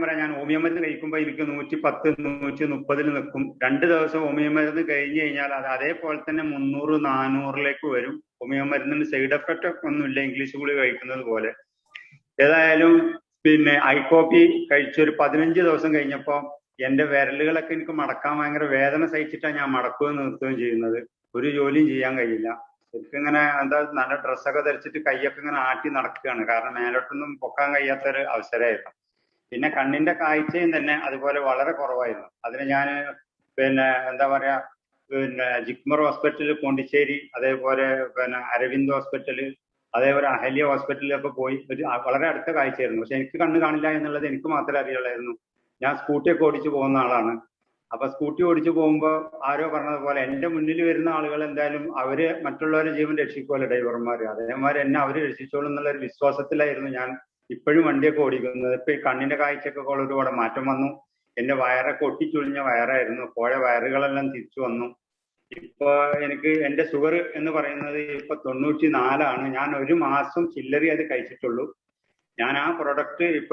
പറയാം, ഞാൻ ഹോമിയോ മരുന്ന് കഴിക്കുമ്പോൾ എനിക്ക് 110 130 നിൽക്കും. 2 ദിവസം ഹോമിയോ മരുന്ന് കഴിഞ്ഞ് കഴിഞ്ഞാൽ അത് അതേപോലെ തന്നെ 300 400 വരും. ഹോമിയോ മരുന്നിന് സൈഡ് എഫക്റ്റ് ഒന്നുമില്ല, ഇംഗ്ലീഷ് ഗുളിക കഴിക്കുന്നത് പോലെ. ഏതായാലും പിന്നെ ഐക്കോപ്പി കഴിച്ചൊരു 15 ദിവസം കഴിഞ്ഞപ്പോൾ എന്റെ വിരലുകളൊക്കെ എനിക്ക് മടക്കാൻ ഭയങ്കര വേദന സഹിച്ചിട്ടാണ് ഞാൻ മടക്കുകയും നിർത്തുകയും ചെയ്യുന്നത്. ഒരു ജോലിയും ചെയ്യാൻ കഴിയില്ല. ശരിക്കും ഇങ്ങനെ എന്താ നല്ല ഡ്രസ്സൊക്കെ ധരിച്ചിട്ട് കൈയൊക്കെ ഇങ്ങനെ ആട്ടി നടക്കുകയാണ്, കാരണം മേലോട്ടൊന്നും പൊക്കാൻ കഴിയാത്തൊരു അവസരമായിരുന്നു. പിന്നെ കണ്ണിന്റെ കാഴ്ചയും തന്നെ അതുപോലെ വളരെ കുറവായിരുന്നു. അതിന് ഞാൻ പിന്നെ എന്താ പറയാ, പിന്നെ ജിപ്മർ ഹോസ്പിറ്റല് പോണ്ടിച്ചേരി, അതേപോലെ പിന്നെ അരവിന്ദ് ഹോസ്പിറ്റല്, അതേപോലെ അഹല്യ ഹോസ്പിറ്റലിലൊക്കെ പോയി വളരെ അടുത്ത കാഴ്ചയായിരുന്നു. പക്ഷെ എനിക്ക് കണ്ണ് കാണില്ല എന്നുള്ളത് എനിക്ക് മാത്രമേ അറിയുള്ളായിരുന്നു. ഞാൻ സ്കൂട്ടിയൊക്കെ ഓടിച്ചു പോകുന്ന ആളാണ്. അപ്പൊ സ്കൂട്ടി ഓടിച്ചു പോകുമ്പോൾ ആരോ പറഞ്ഞതുപോലെ എന്റെ മുന്നിൽ വരുന്ന ആളുകൾ എന്തായാലും അവര് മറ്റുള്ളവരുടെ ജീവൻ രക്ഷിക്കുമല്ലോ, ഡ്രൈവർമാര്. അതേമാതിരി എന്നെ അവര് രക്ഷിച്ചോളും എന്നുള്ള ഒരു വിശ്വാസത്തിലായിരുന്നു ഞാൻ ഇപ്പോഴും വണ്ടിയൊക്കെ ഓടിക്കുന്നത്. ഇപ്പൊ ഈ കണ്ണിന്റെ കാഴ്ചയൊക്കെ ഒരുപാട് മാറ്റം വന്നു. എന്റെ വയറൊക്കെ ഒട്ടിച്ചുളിഞ്ഞ വയറായിരുന്നു, പോയ വയറുകളെല്ലാം തിരിച്ചു വന്നു. ഇപ്പൊ എനിക്ക് എന്റെ ഷുഗർ എന്ന് പറയുന്നത് ഇപ്പൊ 94 ആണ്. ഞാൻ 1 മാസം ചില്ലറി അത് കഴിച്ചിട്ടുള്ളൂ. ഞാൻ ആ പ്രൊഡക്റ്റ് ഇപ്പോൾ